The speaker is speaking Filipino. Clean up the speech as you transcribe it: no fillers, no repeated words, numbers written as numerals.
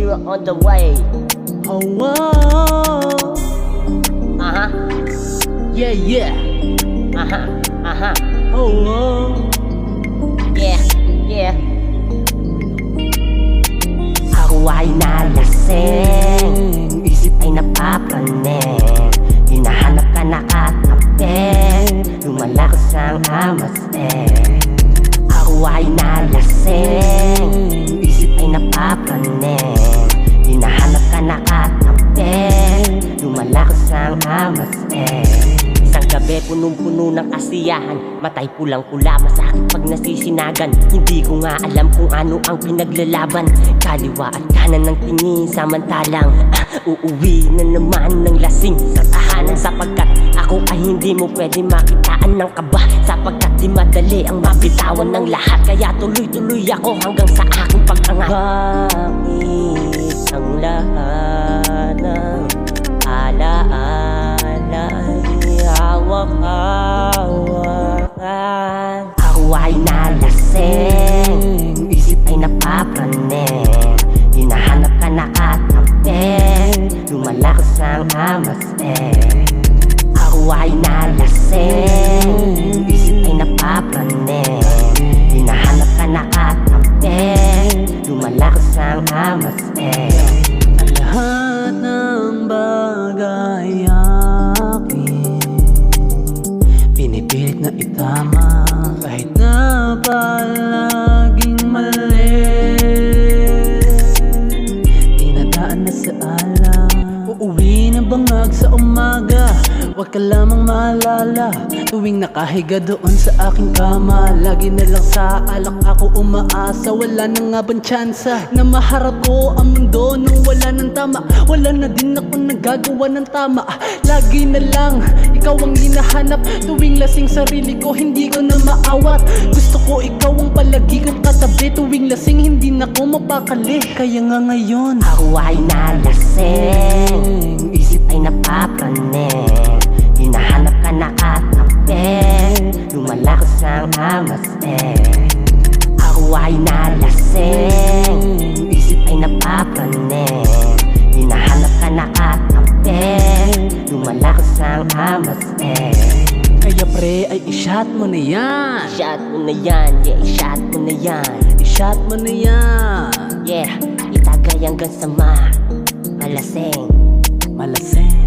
you're on the way. Oh, wow. Yeah, yeah. Oh, wow. Yeah, yeah. Ako ay nalasing, isip ay napapraning, hinahanap ka nakatabi, lumalakas ang amaseng. Ako ay nalasing, isip ay napapraning, hinahanap ka nakatabi, lumalakas ang amaseng. Isang gabi punong-puno ng kasiyahan, matay pulang-pula, masakit pag nasisinagan. Hindi ko nga alam kung ano ang pinaglalaban, kaliwa at kanan ng tingin samantalang uuwi na naman ng lasing sa tahanan. Sapagkat ako ay hindi mo pwede makitaan ng kaba, sapagkat di madali ang mabitawan ng lahat. Kaya tuloy-tuloy ako hanggang sa aking pag-angat. Bakit ang lahat ng alaala hawak-hawakan? Ako ay nalasing, isip ay napapraning, hinahanap ka nakatabi, lumalakas ang amaseng. Ako ay nalasing, isip ay napapraning, hinahanap ka nakatabi, lumalakas ang amaseng. Ang lahat ng bagay akin pinipilit na itama, kahit na palaging mali. Dinadaan na sa alam, uuwi na bangag sa umaga. Huwag ka lamang maalala tuwing nakahiga doon sa aking kama. Lagi na lang sa alak ako umaasa, wala na nga bang tsansa na maharap ko ang mundo nung wala ng tama. Wala na din ako nagagawa ng tama, lagi na lang ikaw ang hinahanap. Tuwing lasing sarili ko hindi ko na maawat, gusto ko ikaw ang palagi kong katabi. Tuwing lasing hindi na ko mapakali, kaya nga ngayon ako ay nalasing, isip ay napapraning, hinahanap ka nakatabi, lumalakas ang amaseng. Ako ay nalasing, isip ay napapraning, hinahanap ka nakatabi, lumalakas ang amaseng. kaya pre ay i-shot mo na yan. I-shot mo na yan, yeah, i-shot mo na yan. I-shot mo na yan. Yeah, itagay hanggang sa malasing. Malaseng.